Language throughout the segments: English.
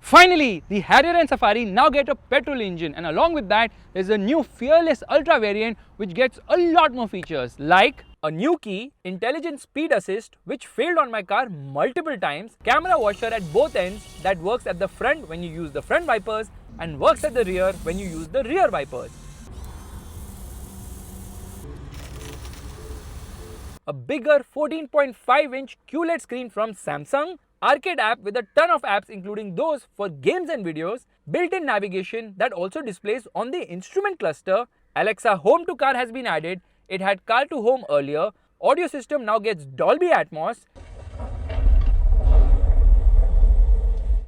Finally, the Harrier and Safari now get a petrol engine, and along with that there's a new Fearless Ultra variant which gets a lot more features like a new key, intelligent speed assist which failed on my car multiple times, camera washer at both ends that works at the front when you use the front wipers and works at the rear when you use the rear wipers. A bigger 14.5-inch QLED screen from Samsung, arcade app with a ton of apps including those for games and videos, built-in navigation that also displays on the instrument cluster, Alexa Home to Car has been added, it had Car to Home earlier, audio system now gets Dolby Atmos,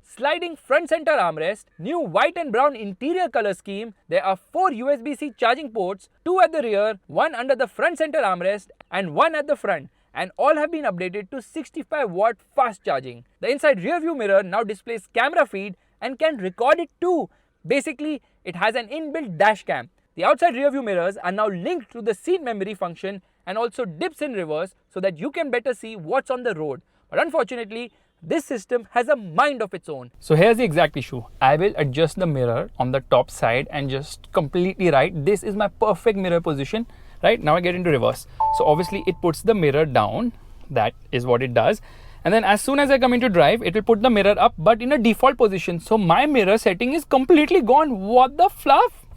sliding front center armrest, new white and brown interior color scheme, there are 4 USB-C charging ports, 2 at the rear, 1 under the front center armrest and 1 at the front, and all have been updated to 65-watt fast charging. The inside rear view mirror now displays camera feed and can record it too. Basically, it has an inbuilt dash cam. The outside rear view mirrors are now linked to the seat memory function and also dips in reverse so that you can better see what's on the road. But unfortunately, this system has a mind of its own. So here's the exact issue. I will adjust the mirror on the top side and just completely right. This is my perfect mirror position. Right, now I get into reverse. So obviously it puts the mirror down. That is what it does. And then as soon as I come into drive, it will put the mirror up but in a default position. So my mirror setting is completely gone. What the fluff?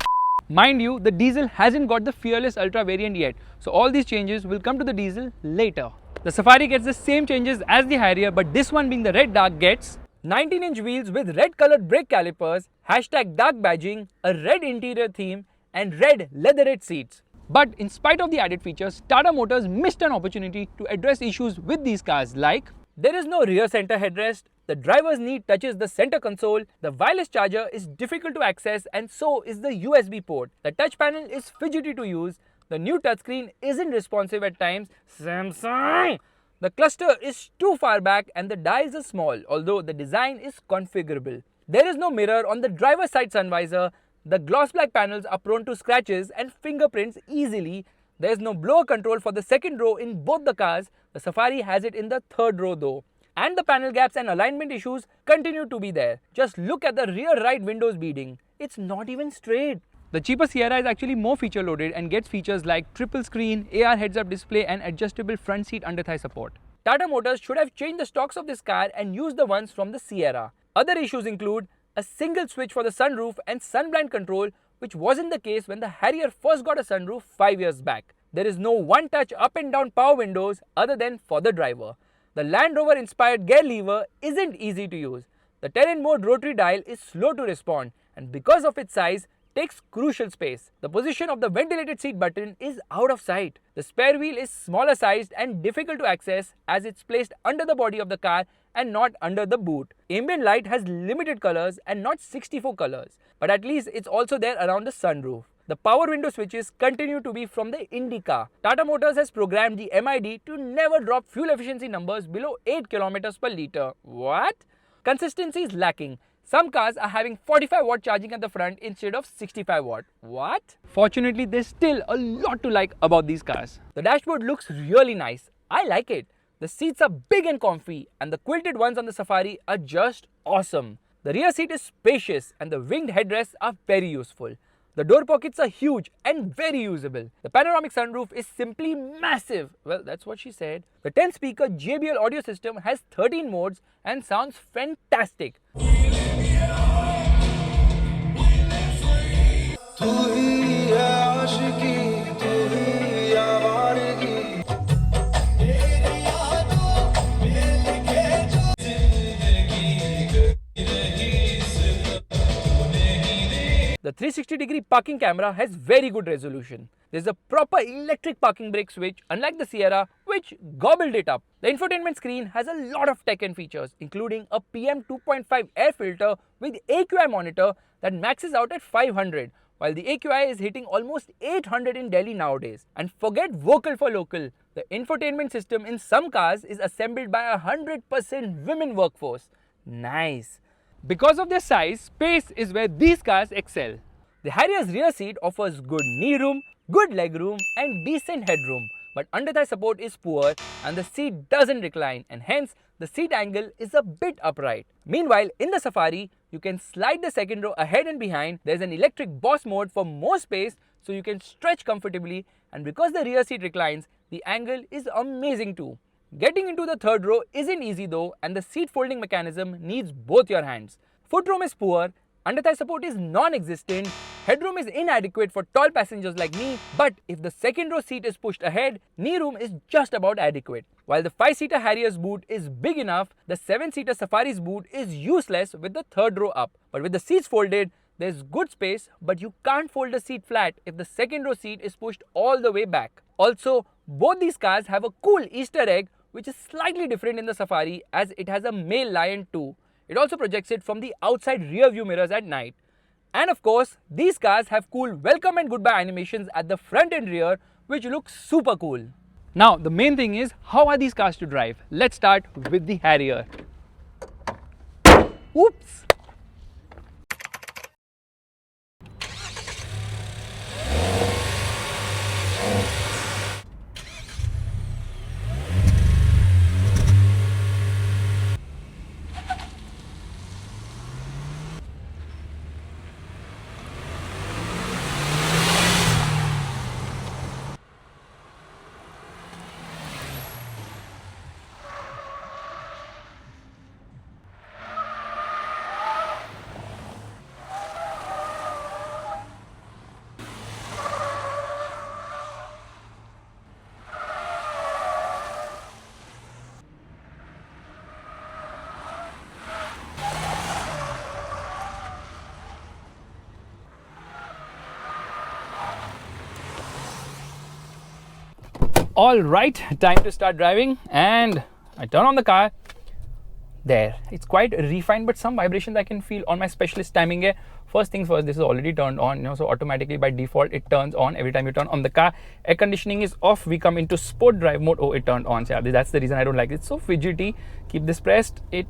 Mind you, the diesel hasn't got the Fearless Ultra variant yet. So all these changes will come to the diesel later. The Safari gets the same changes as the Harrier, but this one being the red dark gets 19-inch wheels with red colored brake calipers, #dark badging, a red interior theme and red leatherette seats. But in spite of the added features, Tata Motors missed an opportunity to address issues with these cars like there is no rear center headrest, the driver's knee touches the center console, the wireless charger is difficult to access and so is the USB port. The touch panel is fidgety to use, the new touchscreen isn't responsive at times, Samsung! The cluster is too far back and the dials are small, although the design is configurable. There is no mirror on the driver's side sun visor, the gloss black panels are prone to scratches and fingerprints easily. There is no blower control for the second row in both the cars. The Safari has it in the third row though. And the panel gaps and alignment issues continue to be there. Just look at the rear right windows beading. It's not even straight. The cheaper Sierra is actually more feature loaded and gets features like triple screen, AR heads-up display and adjustable front seat under-thigh support. Tata Motors should have changed the stocks of this car and used the ones from the Sierra. Other issues include a single switch for the sunroof and sunblind control, which wasn't the case when the Harrier first got a sunroof 5 years back. There is no one-touch up and down power windows other than for the driver. The Land Rover inspired gear lever isn't easy to use. The terrain mode rotary dial is slow to respond and because of its size, takes crucial space. The position of the ventilated seat button is out of sight. The spare wheel is smaller sized and difficult to access as it's placed under the body of the car and not under the boot. Ambient light has limited colors and not 64 colors, but at least it's also there around the sunroof. The power window switches continue to be from the Indica. Tata Motors has programmed the MID to never drop fuel efficiency numbers below 8 km per litre. What? Consistency is lacking. Some cars are having 45-watt charging at the front instead of 65-watt. What? Fortunately, there's still a lot to like about these cars. The dashboard looks really nice. I like it. The seats are big and comfy and the quilted ones on the Safari are just awesome. The rear seat is spacious and the winged headrests are very useful. The door pockets are huge and very usable. The panoramic sunroof is simply massive. Well, that's what she said. The 10-speaker JBL audio system has 13 modes and sounds fantastic. The 360-degree parking camera has very good resolution. There's a proper electric parking brake switch, unlike the Sierra, which gobbled it up. The infotainment screen has a lot of tech and features, including a PM 2.5 air filter with AQI monitor that maxes out at 500, while the AQI is hitting almost 800 in Delhi nowadays. And forget vocal for local. The infotainment system in some cars is assembled by a 100% women workforce. Nice. Because of their size, space is where these cars excel. The Harrier's rear seat offers good knee room, good leg room and decent headroom, but under thigh support is poor and the seat doesn't recline, and hence the seat angle is a bit upright. Meanwhile, in the Safari, you can slide the second row ahead and behind. There's an electric boss mode for more space, so you can stretch comfortably, and because the rear seat reclines, the angle is amazing too. Getting into the third row isn't easy though, and the seat folding mechanism needs both your hands. Footroom is poor, under thigh support is non-existent, headroom is inadequate for tall passengers like me, but if the second row seat is pushed ahead, knee room is just about adequate. While the 5-seater Harrier's boot is big enough, the 7-seater Safari's boot is useless with the third row up. But with the seats folded, there's good space, but you can't fold the seat flat if the second row seat is pushed all the way back. Also, both these cars have a cool Easter egg which is slightly different in the Safari, as it has a male lion too. It also projects it from the outside rear view mirrors at night. And of course, these cars have cool welcome and goodbye animations at the front and rear, which look super cool. Now, the main thing is, how are these cars to drive? Let's start with the Harrier. Oops! All right, time to start driving, and I turn on the car. There, it's quite refined, but some vibrations I can feel on my specialist timing hai. First things first, this is already turned on, so automatically by default it turns on every time you turn on the car. Air conditioning is off. We come into sport drive mode. Oh, it turned on. So yeah, that's the reason I don't like it. It's so fidgety. Keep this pressed, it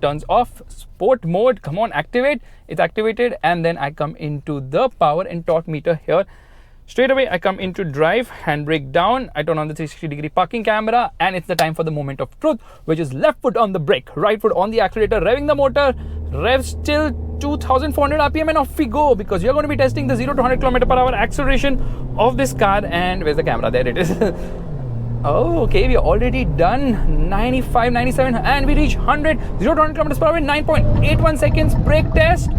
turns off. Sport mode, come on, activate. It's activated, and then I come into the power and torque meter here. Straight away, I come into drive, handbrake down, I turn on the 360-degree parking camera, and it's the time for the moment of truth, which is left foot on the brake, right foot on the accelerator, revving the motor, revs till 2400 RPM, and off we go, because you're going to be testing the 0 to 100 km/h acceleration of this car. And where's the camera? There it is. Oh, okay, we're already done 95, 97, and we reach 100, 0 to 100 km/h in 9.81 seconds. Brake test.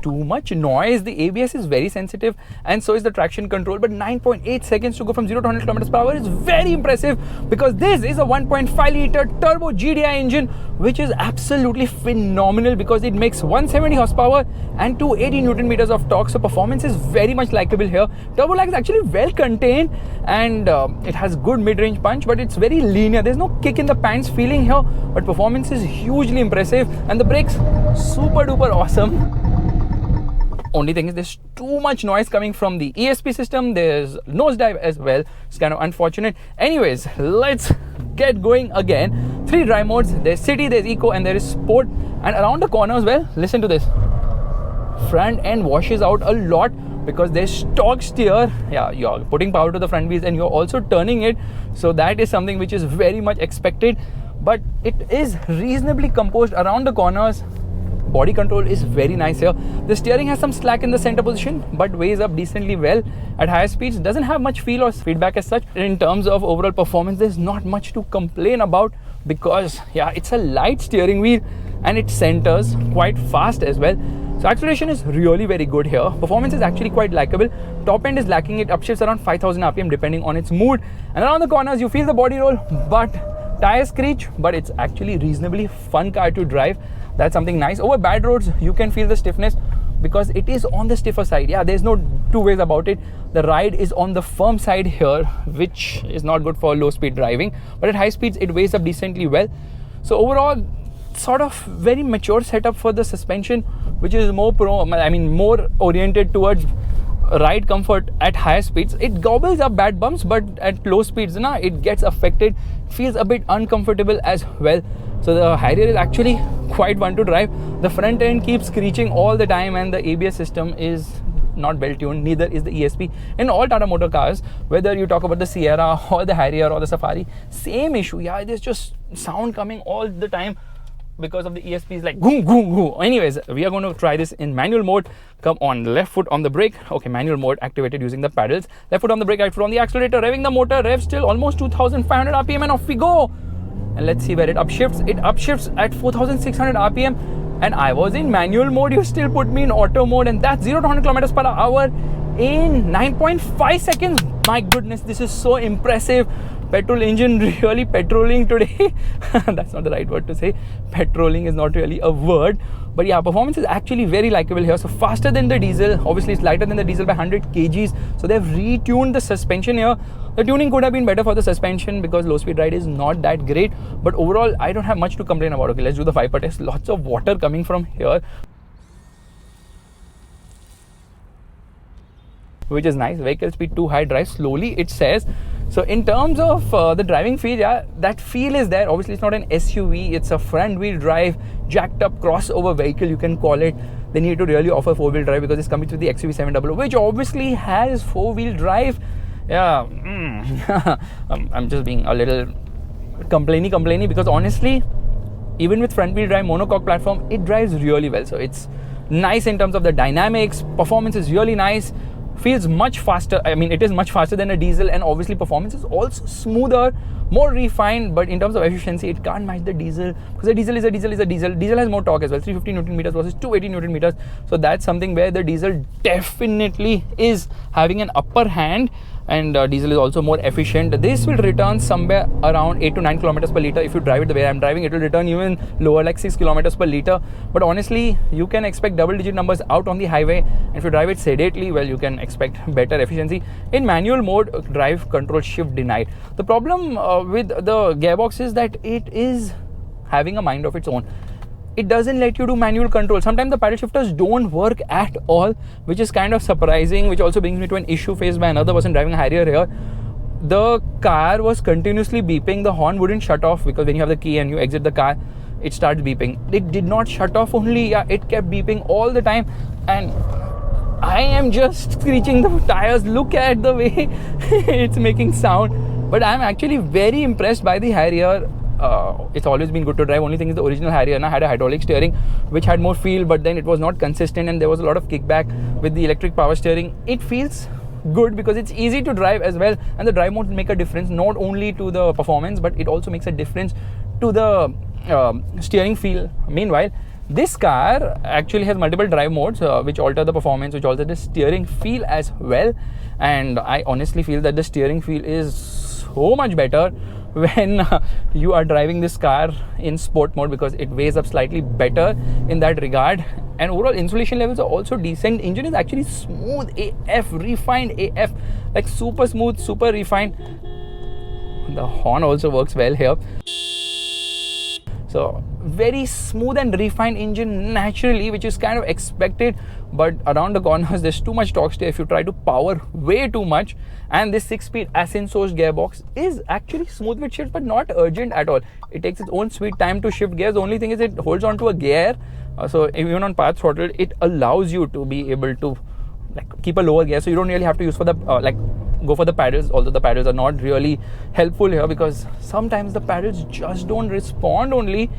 Too much noise. The ABS is very sensitive, and so is the traction control, but 9.8 seconds to go from 0 to 100 km/h is very impressive, because this is a 1.5 litre turbo GDI engine, which is absolutely phenomenal, because it makes 170 horsepower and 280 Newton meters of torque. So performance is very much likable here. Turbo lag is actually well contained, and it has good mid-range punch, but it's very linear. There's no kick in the pants feeling here, but performance is hugely impressive, and the brakes super duper awesome. Only thing is, there's too much noise coming from the ESP system. There's nosedive as well. It's kind of unfortunate. Anyways, let's get going again. 3 drive modes. There's city, there's eco, and there is sport. And around the corners, well, listen to this. Front end washes out a lot, because there's torque steer. Yeah, you're putting power to the front wheels, and you're also turning it. So that is something which is very much expected. But it is reasonably composed around the corners. Body control is very nice here. The steering has some slack in the center position, but weighs up decently well at higher speeds. Doesn't have much feel or feedback as such. In terms of overall performance, there's not much to complain about, because yeah, it's a light steering wheel and it centers quite fast as well. So acceleration is really very good here. Performance is actually quite likable. Top end is lacking. It upshifts around 5000 RPM depending on its mood. And around the corners, you feel the body roll, but tires screech, but it's actually reasonably fun car to drive. That's something nice. Over bad roads, you can feel the stiffness, because it is on the stiffer side. Yeah, there's no two ways about it. The ride is on the firm side here, which is not good for low speed driving, but at high speeds it weighs up decently well. So overall, sort of very mature setup for the suspension, which is more oriented towards ride comfort at higher speeds. It gobbles up bad bumps, but at low speeds it gets affected, feels a bit uncomfortable as well. So the Harrier is actually quite fun to drive. The front end keeps screeching all the time, and the ABS system is not well tuned, neither is the ESP. In all Tata Motor cars, whether you talk about the Sierra or the Harrier or the Safari, same issue. Yeah, there's just sound coming all the time because of the ESP is like goom goom goom. Anyways, we are going to try this in manual mode. Come on, left foot on the brake. Okay, manual mode activated using the pedals. Left foot on the brake, right foot on the accelerator, revving the motor. Rev still almost 2500 RPM, and off we go. And let's see where it upshifts. It upshifts at 4600 RPM, and I was in manual mode. You still put me in auto mode, and that's 0 to 100 kilometers per hour in 9.5 seconds. My goodness, this is so impressive. Petrol engine really petroling today. That's not the right word to say. Petroling is not really a word, but yeah, performance is actually very likable here. So faster than the diesel. Obviously it's lighter than the diesel by 100 kgs. So they've retuned the suspension here. The tuning could have been better for the suspension because low speed ride is not that great, but overall I don't have much to complain about. Okay, let's do the Viper test. Lots of water coming from here, which is nice. Vehicle speed too high, drive slowly, it says. So in terms of the driving feel, yeah, that feel is there. Obviously it's not an SUV, it's a front wheel drive jacked up crossover vehicle, you can call it. They need to really offer 4-wheel drive because it's coming with the XUV700, which obviously has 4-wheel drive. Yeah, I'm just being a little complainy because honestly, even with front wheel drive monocoque platform, it drives really well. So it's nice in terms of the dynamics. Performance is really nice. Feels much faster. I mean, it is much faster than a diesel, and obviously performance is also smoother, more refined, but in terms of efficiency it can't match the diesel because the diesel is a diesel. Diesel has more torque as well, 350 Newton meters versus 280 Newton meters. So that's something where the diesel definitely is having an upper hand, and diesel is also more efficient. This will return somewhere around 8 to 9 kilometers per liter. If you drive it the way I'm driving, it will return even lower, like 6 kilometers per liter. But honestly, you can expect double-digit numbers out on the highway. And if you drive it sedately, well, you can expect better efficiency. In manual mode, drive control shift denied. The problem with the gearbox is that it is having a mind of its own. It doesn't let you do manual control. Sometimes the paddle shifters don't work at all, which is kind of surprising, which also brings me to an issue faced by another person driving a Harrier here. The car was continuously beeping. The horn wouldn't shut off because when you have the key and you exit the car, it starts beeping. It did not shut off only, yeah, it kept beeping all the time. And I am just screeching the tires. Look at the way it's making sound. But I'm actually very impressed by the Harrier. It's always been good to drive. Only thing is the original Harrier had a hydraulic steering which had more feel, but then it was not consistent and there was a lot of kickback. With the electric power steering, it feels good because it's easy to drive as well, and the drive mode make a difference not only to the performance, but it also makes a difference to the steering feel. Meanwhile, this car actually has multiple drive modes which alter the performance, which alter the steering feel as well, and I honestly feel that the steering feel is so much better when you are driving this car in sport mode because it weighs up slightly better in that regard. And overall insulation levels are also decent. Engine is actually smooth AF, refined AF, like super smooth, super refined. The horn also works well here. So very smooth and refined engine naturally, which is kind of expected, but around the corners there's too much torque steer if you try to power way too much. And this 6-speed Ascent source gearbox is actually smooth with shift but not urgent at all. It takes its own sweet time to shift gears. The only thing is it holds on to a gear, so even on path throttle it allows you to be able to like keep a lower gear, so you don't really have to use for the go for the paddles, although the paddles are not really helpful here because sometimes the paddles just don't respond only.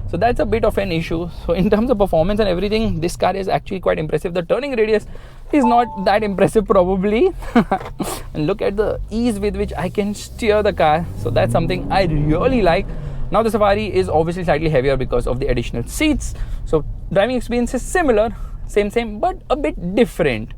So that's a bit of an issue. So in terms of performance and everything, this car is actually quite impressive. The turning radius is not that impressive probably. And look at the ease with which I can steer the car. So that's something I really like. Now the Safari is obviously slightly heavier because of the additional seats. So driving experience is similar, same, but a bit different.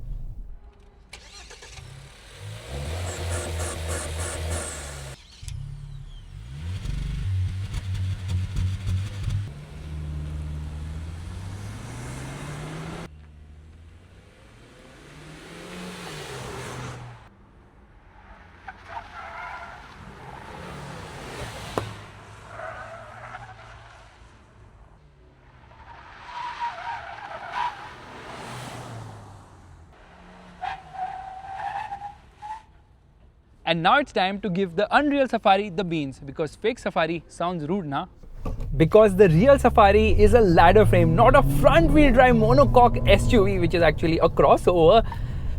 And now it's time to give the unreal Safari the beans, because fake Safari sounds rude, na? Because the real Safari is a ladder frame, not a front wheel drive monocoque SUV, which is actually a crossover.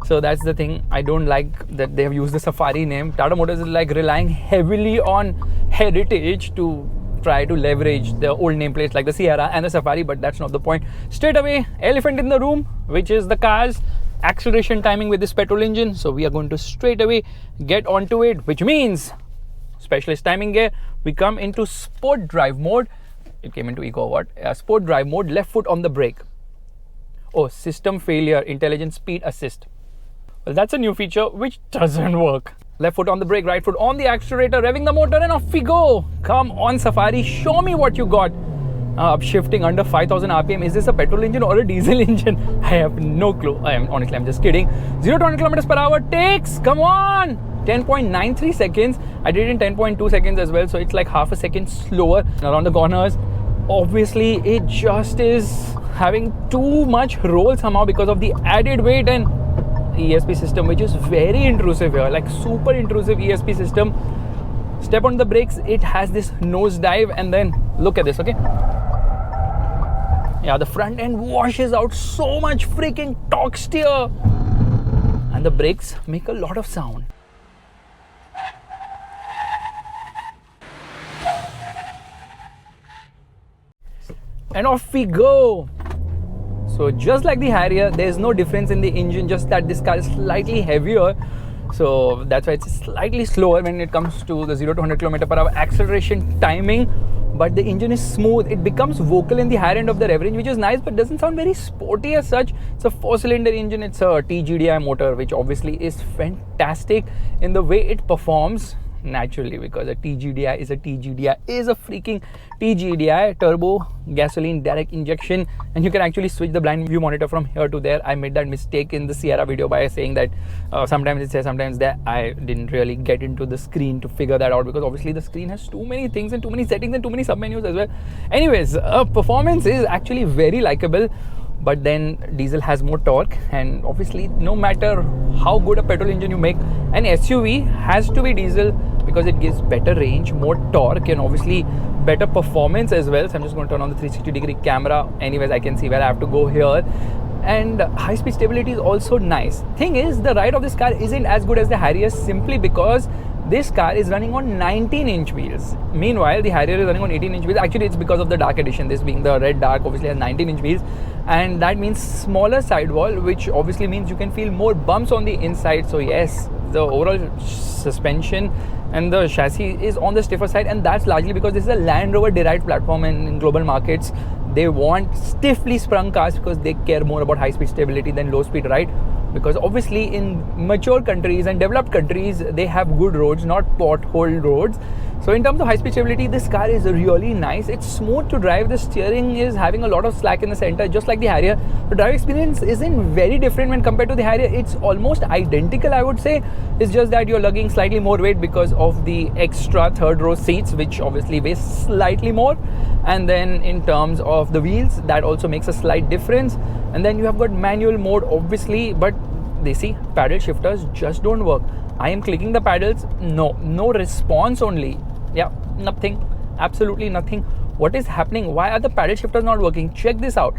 So that's the thing. I don't like that they have used the Safari name. Tata Motors is like relying heavily on heritage to try to leverage the old nameplates like the Sierra and the Safari, but that's not the point. Straight away, elephant in the room, which is the car's acceleration timing with this petrol engine. So we are going to straight away get onto it, which means specialist timing gear. We come into sport drive mode. It came into eco or what? Sport drive mode, left foot on the brake. Oh, system failure, intelligent speed assist. Well, that's a new feature which doesn't work. Left foot on the brake, right foot on the accelerator, revving the motor, and off we go. Come on, Safari, show me what you got. Shifting under 5000 RPM. Is this a petrol engine or a diesel engine? I have no clue. I'm just kidding. 0 to 100 kilometers per hour takes, come on, 10.93 seconds. I did it in 10.2 seconds as well, so it's like half a second slower around the corners. Obviously, it just is having too much roll somehow because of the added weight and ESP system, which is very intrusive here, like super intrusive ESP system. Step on the brakes, it has this nose dive, and then look at this, okay? Yeah, the front end washes out so much freaking torque steer, and the brakes make a lot of sound. And off we go. So just like the Harrier, there is no difference in the engine, just that this car is slightly heavier. So that's why it's slightly slower when it comes to the 0 to 100 km per hour acceleration timing. But the engine is smooth. It becomes vocal in the higher end of the rev range, which is nice, but doesn't sound very sporty as such. It's a 4-cylinder engine. It's a TGDI motor, which obviously is fantastic in the way it performs. Naturally, because a TGDI is a freaking TGDI, turbo gasoline direct injection, and you can actually switch the blind view monitor from here to there. I made that mistake in the Sierra video by saying that sometimes it says, sometimes that. I didn't really get into the screen to figure that out, because obviously the screen has too many things and too many settings and too many submenus as well. Anyways, performance is actually very likable. But then diesel has more torque, and obviously no matter how good a petrol engine you make, an SUV has to be diesel because it gives better range, more torque, and obviously better performance as well. So I'm just going to turn on the 360-degree camera. Anyways, I can see where I have to go here. And high-speed stability is also nice. Thing is, the ride of this car isn't as good as the Harrier simply because this car is running on 19-inch wheels. Meanwhile, the Harrier is running on 18-inch wheels. Actually, it's because of the dark edition. This being the red dark, obviously has 19-inch wheels. And that means smaller sidewall, which obviously means you can feel more bumps on the inside. So yes, the overall suspension and the chassis is on the stiffer side. And that's largely because this is a Land Rover derived platform, and in global markets, they want stiffly sprung cars because they care more about high-speed stability than low-speed ride. Because obviously in mature countries and developed countries, they have good roads, not pothole roads. So in terms of high-speed stability, this car is really nice. It's smooth to drive. The steering is having a lot of slack in the center, just like the Harrier. The drive experience isn't very different when compared to the Harrier. It's almost identical, I would say. It's just that you're lugging slightly more weight because of the extra third row seats, which obviously weigh slightly more. And then in terms of the wheels, that also makes a slight difference. And then you have got manual mode, obviously, but they see paddle shifters just don't work. I am clicking the paddles, no response only. Yeah, nothing, absolutely nothing. What is happening? Why are the paddle shifters not working? Check this out.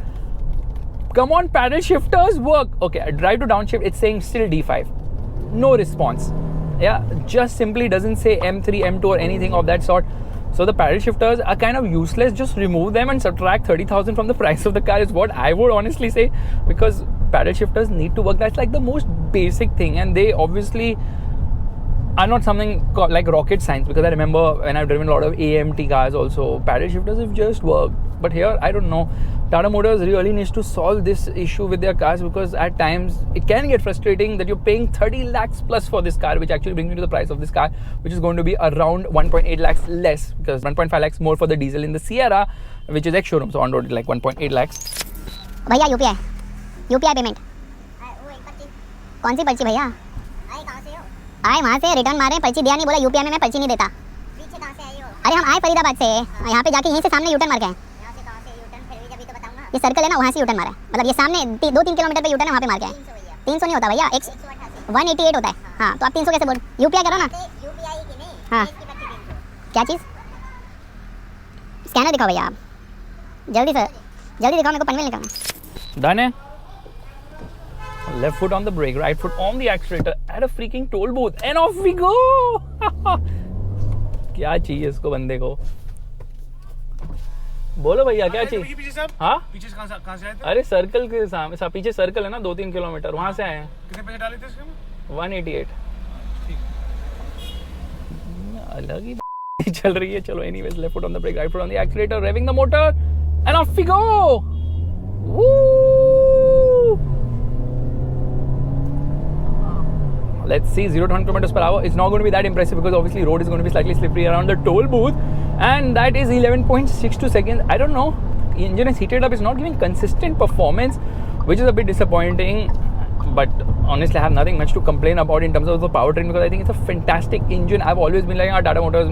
Come on, paddle shifters work. Okay, I drive to downshift, it's saying still D5. No response. Yeah, just simply doesn't say M3, M2 or anything of that sort. So the paddle shifters are kind of useless. Just remove them and subtract 30,000 from the price of the car is what I would honestly say, because paddle shifters need to work. That's like the most basic thing, and they obviously are not something like rocket science, because I remember when I've driven a lot of AMT cars also, paddle shifters have just worked. But here, I don't know. Tata Motors really needs to solve this issue with their cars, because at times it can get frustrating that you're paying 30 lakhs plus for this car, which actually brings me to the price of this car, which is going to be around 1.8 lakhs less, because 1.5 lakhs more for the diesel in the Sierra, which is ex-showroom. So on road, like 1.8 lakhs. भैया UPI payment कौन सी पर्ची भैया? आए वहाँ से return मारे, पर्ची दिया नहीं, बोला यूपीआई में मैं पर्ची नहीं देता। पीछे कहाँ से आई हो? अरे हम आए फरीदाबाद से, यहाँ पे जाके यहीं से सामने यूटर्न मार के आए। यहाँ से कहाँ से यूटर्न? फिर भी जब तो बताऊंगा। ये सर्कल है ना, वहाँ से यूटर्न मारा है। मतलब ये सामने 2-3 किलोमीटर पे यूटर्न है, वहाँ पे मार के आए। 300 नहीं होता भैया, 188 होता है। हाँ तो आप 300 कैसे बोल, यूपीआई करो ना। यूपीआई की नहीं, हाँ क्या चीज़, स्कैनर दिखाओ भैया आप, जल्दी से जल्दी दिखाओ, मेरे को पनवेल निकलना। Done है? Left foot on the brake, right foot on the accelerator at a freaking toll booth and off we go. क्या चाहिए इसको बंदे को, बोलो भैया क्या चाहिए। पीछे साहब, हाँ पीछे कहाँ से आए थे? अरे सर्कल के सामने पीछे सर्कल है ना 2-3 किलोमीटर, वहां से आए हैं। कितने पैसे डाले थे इसके में? 188 अलग ही चल रही है। चलो anyways, left foot on the brake, right foot on the accelerator, revving the motor and off we go. Let's see, 0 to 100 kilometers per hour. It's not going to be that impressive because obviously road is going to be slightly slippery around the toll booth, and that is 11.62 seconds. I don't know. The engine is heated up. It's not giving consistent performance, which is a bit disappointing. But honestly, I have nothing much to complain about in terms of the powertrain because I think it's a fantastic engine. I've always been like, Tata Motors,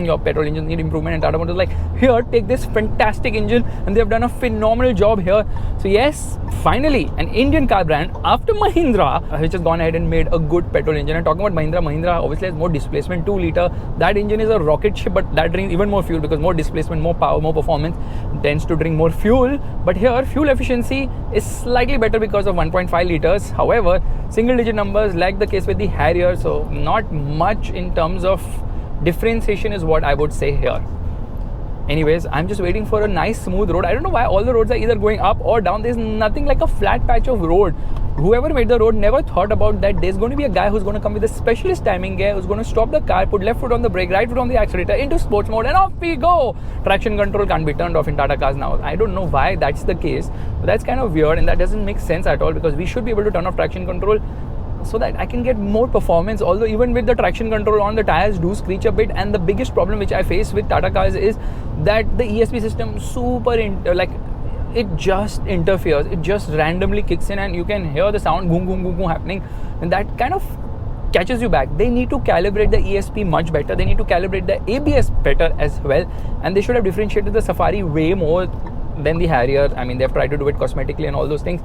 your petrol engines need improvement, and Tata Motors like, here, take this fantastic engine, and they've done a phenomenal job here. So yes, finally, an Indian car brand after Mahindra, which has gone ahead and made a good petrol engine. And talking about Mahindra obviously has more displacement, 2 liter. That engine is a rocket ship, but that drinks even more fuel because more displacement, more power, more performance tends to drink more fuel. But here, fuel efficiency is slightly better because of 1.5 liters. However, single digit numbers like the case with the Harrier, so not much in terms of differentiation is what I would say here. Anyways, I'm just waiting for a nice smooth road. I don't know why all the roads are either going up or down. There's nothing like a flat patch of road. Whoever made the road never thought about that there's going to be a guy who's going to come with a specialist timing gear, who's going to stop the car, put left foot on the brake, right foot on the accelerator, into sports mode, and off we go. Traction control can't be turned off in Tata cars now. I don't know why that's the case, but that's kind of weird and that doesn't make sense at all because we should be able to turn off traction control so that I can get more performance. Although even with the traction control on, the tires do screech a bit, and the biggest problem which I face with Tata cars is that the ESP system it just interferes. It just randomly kicks in and you can hear the sound boom boom boom boom happening, and that kind of catches you back. They need to calibrate the ESP much better. They need to calibrate the ABS better as well, and they should have differentiated the Safari way more than the Harrier. I mean, they've tried to do it cosmetically and all those things,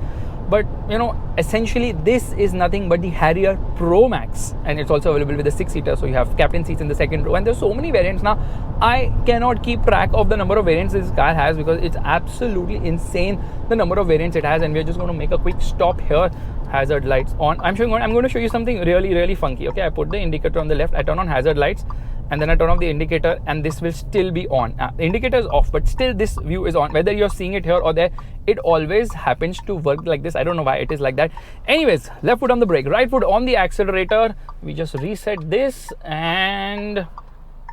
but you know, essentially this is nothing but the Harrier Pro Max, and it's also available with the 6-seater, so you have captain seats in the second row, and there's so many variants now. I cannot keep track of the number of variants this car has because it's absolutely insane the number of variants it has, and we're just going to make a quick stop here. Hazard lights on. I'm going to show you something really funky. Okay, I put the indicator on the left, I turn on hazard lights, and then I turn off the indicator, and this will still be on. The indicator is off, but still this view is on. Whether you're seeing it here or there, it always happens to work like this. I don't know why it is like that. Anyways, left foot on the brake, right foot on the accelerator. We just reset this, and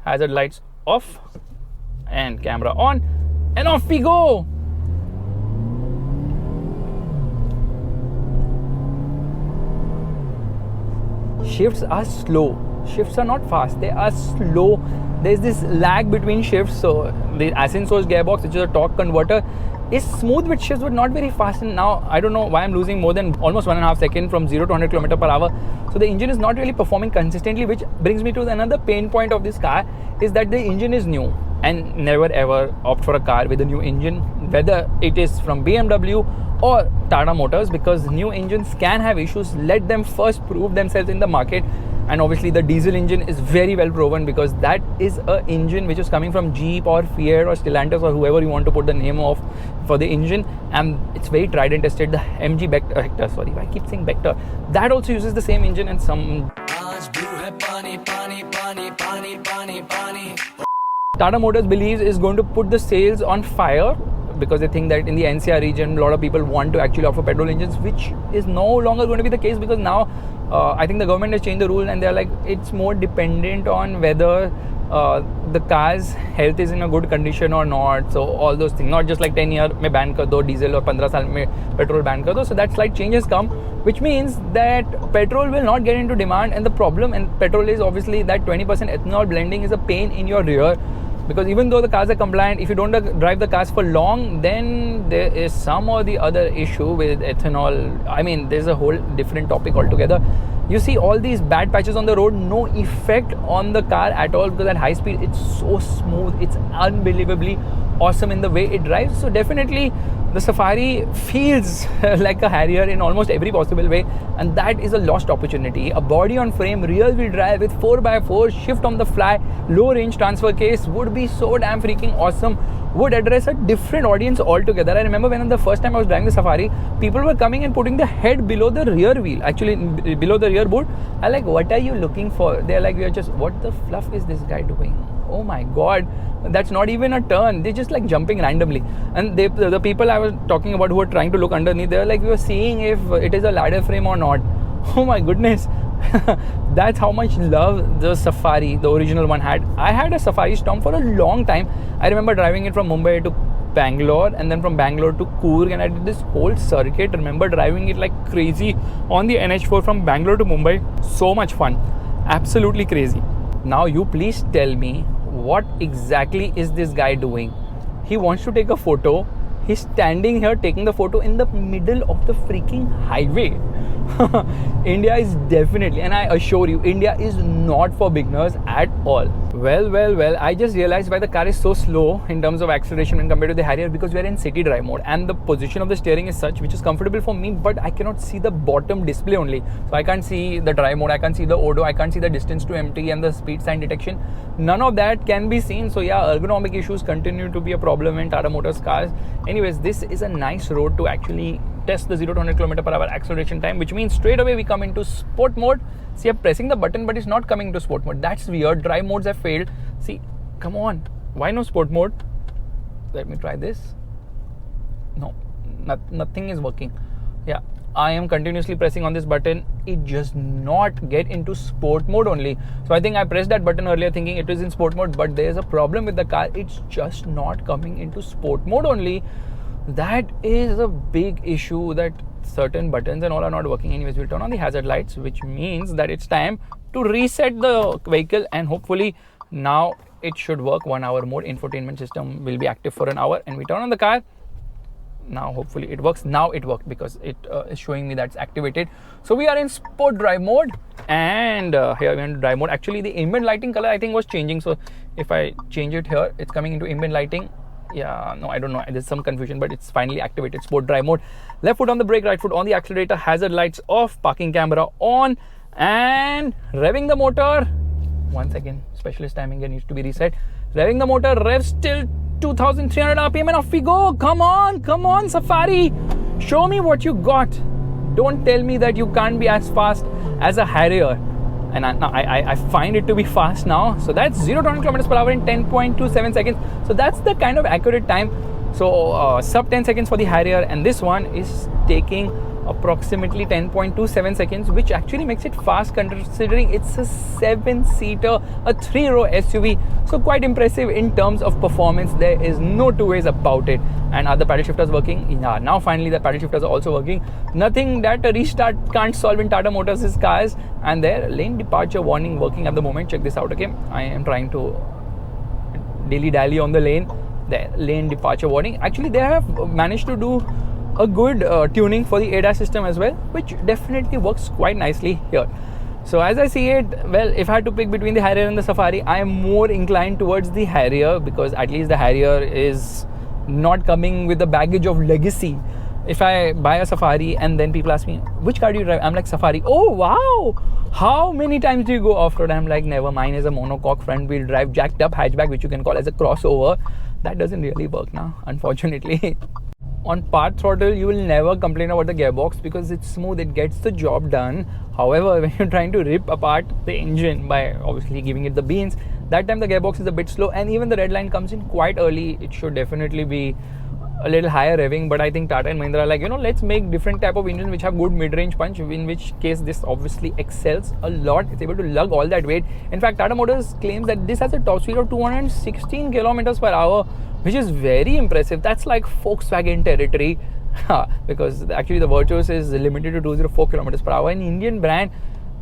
hazard lights off, and camera on, and off we go. Shifts are slow. Shifts are not fast, they are slow. There's this lag between shifts. So the ascent-source gearbox, which is a torque converter, is smooth with shifts but not very fast. And now I don't know why I'm losing more than almost 1.5 seconds from 0 to 100 km per hour. So the engine is not really performing consistently, which brings me to another pain point of this car, is that the engine is new. And never ever opt for a car with a new engine, whether it is from BMW or Tata Motors, because new engines can have issues. Let them first prove themselves in the market. And obviously the diesel engine is very well proven because that is an engine which is coming from Jeep or Fiat or Stellantis or whoever you want to put the name of for the engine, and it's very tried and tested. The MG Vector, sorry, I keep saying Vector, that also uses the same engine, and some Tata Motors believes is going to put the sales on fire because they think that in the NCR region, a lot of people want to actually offer petrol engines, which is no longer going to be the case because now I think the government has changed the rule, and they're like, it's more dependent on whether the car's health is in a good condition or not. So all those things, not just like 10 year mein ban kar do diesel or 15 saal mein petrol ban kar do. So that slight change has come, which means that petrol will not get into demand. And the problem in petrol is obviously that 20% ethanol blending is a pain in your rear. Because even though the cars are compliant, if you don't drive the cars for long, then there is some or the other issue with ethanol. I mean, there's a whole different topic altogether. You see all these bad patches on the road, no effect on the car at all because at high speed, it's so smooth. It's unbelievably awesome in the way it drives. So definitely, The Safari feels like a Harrier in almost every possible way, and that is a lost opportunity. A body on frame, rear wheel drive with 4x4, shift on the fly, low range transfer case would be so damn freaking awesome. Would address a different audience altogether. I remember when the first time I was driving the Safari, people were coming and putting the head below the rear wheel, actually below the rear boot. I like, what are you looking for? They're like, we are just, what the fluff is this guy doing? Oh my god, that's not even a turn. They're just like jumping randomly. And the people I was talking about who were trying to look underneath, they were like, we were seeing if it is a ladder frame or not. Oh my goodness. That's how much love the Safari, the original one, had. I had a Safari Storm for a long time. I remember driving it from Mumbai to Bangalore, and then from Bangalore to Coorg, and I did this whole circuit. I remember driving it like crazy on the NH4 from Bangalore to Mumbai. So much fun. Absolutely crazy. Now you please tell me, what exactly is this guy doing? He wants to take a photo. He's standing here taking the photo in the middle of the freaking highway. India is definitely, and I assure you, India is not for beginners at all. Well, I just realized why the car is so slow in terms of acceleration when compared to the Harrier, because we are in city drive mode and the position of the steering is such which is comfortable for me, but I cannot see the bottom display only. So I can't see the drive mode, I can't see the odo, I can't see the distance to empty and the speed sign detection. None of that can be seen. So yeah, ergonomic issues continue to be a problem in Tata Motors cars. Anyways, this is a nice road to actually test the 0 to 100 km/h acceleration time, which means straight away we come into sport mode. See, I'm pressing the button, but it's not coming into sport mode. That's weird. Drive modes have failed. See, come on. Why no sport mode? Let me try this. No, nothing is working. Yeah, I am continuously pressing on this button. It just not get into sport mode only. So I think I pressed that button earlier thinking it was in sport mode, but there's a problem with the car. It's just not coming into sport mode only. That is a big issue, that certain buttons and all are not working. Anyways, we'll turn on the hazard lights, which means that it's time to reset the vehicle, and hopefully now it should work. 1 hour mode, infotainment system will be active for an hour, and we turn on the car. Now hopefully it works. Now it worked because it is showing me that's activated. So we are in sport drive mode, and here we're in drive mode. Actually the ambient lighting color I think was changing, so if I change it here, it's coming into ambient lighting. Yeah, no, I don't know, there's some confusion, but it's finally activated sport drive mode. Left foot on the brake, right foot on the accelerator, hazard lights off, parking camera on, and revving the motor. 1 second, specialist timing here needs to be reset. Revving the motor, revs till 2300 RPM, and off we go. Come on Safari, show me what you got. Don't tell me that you can't be as fast as a Harrier. And I find it to be fast now. So that's 0 to 100 km/h in 10.27 seconds. So that's the kind of accurate time. So sub 10 seconds for the Harrier, and this one is taking approximately 10.27 seconds, which actually makes it fast considering it's a 7-seater, a 3-row SUV. So quite impressive in terms of performance. There is no two ways about it. And are the paddle shifters working? Yeah, now finally the paddle shifters are also working. Nothing that a restart can't solve in Tata Motors' cars. And their lane departure warning working at the moment. Check this out, okay? I am trying to dilly-dally on the lane. There, lane departure warning. Actually, they have managed to do a good tuning for the ADAS system as well, which definitely works quite nicely here. So as I see it, well, if I had to pick between the Harrier and the Safari, I am more inclined towards the Harrier, because at least the Harrier is not coming with the baggage of legacy. If I buy a Safari and then people ask me, which car do you drive? I'm like, Safari. Oh wow, how many times do you go off-road? I'm like, never. Mine is a monocoque front wheel drive jacked up hatchback, which you can call as a crossover. That doesn't really work now, unfortunately. On part throttle, you will never complain about the gearbox because it's smooth, it gets the job done. However, when you're trying to rip apart the engine by obviously giving it the beans, that time the gearbox is a bit slow, and even the red line comes in quite early. It should definitely be a little higher revving, but I think Tata and Mahindra are like, let's make different type of engines which have good mid-range punch, in which case this obviously excels a lot. It's able to lug all that weight. In fact, Tata Motors claims that this has a top speed of 216 km/h, which is very impressive. That's like Volkswagen territory, because actually the Virtuos is limited to 204 km/h. An Indian brand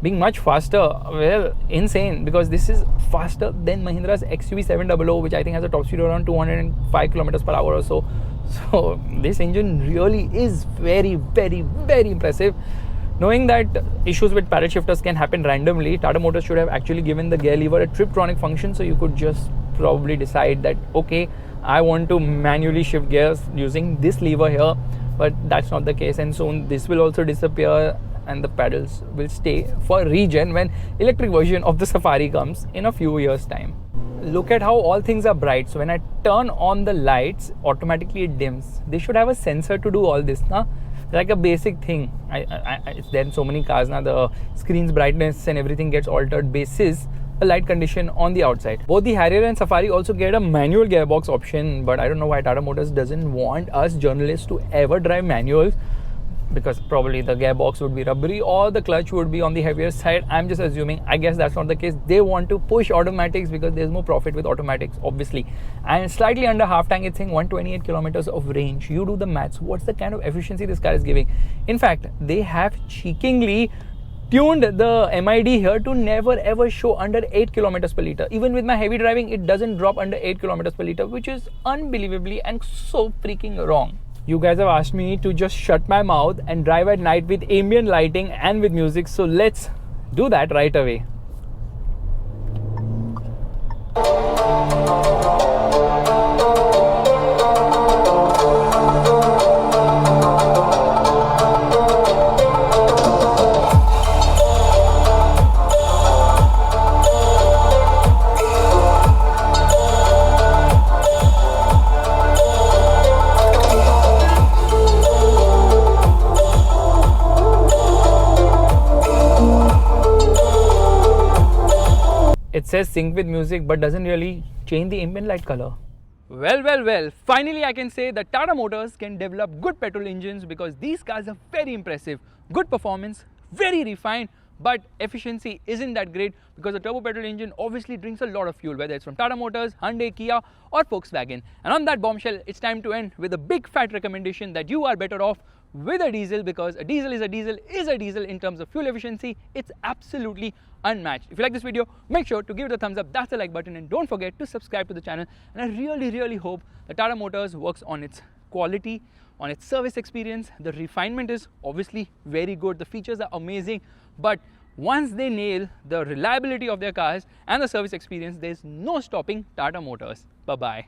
being much faster, well, insane, because this is faster than Mahindra's XUV700, which I think has a top speed of around 205 km/h or so. So this engine really is very, very, very impressive. Knowing that issues with paddle shifters can happen randomly, Tata Motors should have actually given the gear lever a Triptronic function, so you could just probably decide that, okay, I want to manually shift gears using this lever here, but that's not the case, and soon this will also disappear and the pedals will stay for regen when electric version of the Safari comes in a few years time. Look at how all things are bright. So when I turn on the lights, automatically it dims. They should have a sensor to do all this, na? Like a basic thing. It's there in so many cars now. The screen's brightness and everything gets altered basis a light condition on the outside. Both the Harrier and Safari also get a manual gearbox option, but I don't know why Tata Motors doesn't want us journalists to ever drive manuals, because probably the gearbox would be rubbery or the clutch would be on the heavier side. I'm just assuming. I guess that's not the case. They want to push automatics because there's more profit with automatics, obviously. And slightly under half tank, it's saying 128 kilometers of range. You do the maths. What's the kind of efficiency this car is giving? In fact, they have cheekingly tuned the MID here to never ever show under 8 kilometers per liter. Even with my heavy driving, it doesn't drop under 8 kilometers per liter, which is unbelievably and so freaking wrong. You guys have asked me to just shut my mouth and drive at night with ambient lighting and with music, so let's do that right away. It says sync with music but doesn't really change the ambient light color. Well, finally I can say that Tata Motors can develop good petrol engines, because these cars are very impressive. Good performance, very refined, but efficiency isn't that great because the turbo petrol engine obviously drinks a lot of fuel, whether it's from Tata Motors, Hyundai, Kia or Volkswagen. And on that bombshell, it's time to end with a big fat recommendation that you are better off with a diesel, because a diesel is a diesel in terms of fuel efficiency. It's absolutely unmatched. If you like this video, make sure to give it a thumbs up, that's the like button, and don't forget to subscribe to the channel. And I really hope that Tata Motors works on its quality, on its service experience. The refinement is obviously very good, the features are amazing, but once they nail the reliability of their cars and the service experience, there's no stopping Tata Motors. Bye bye.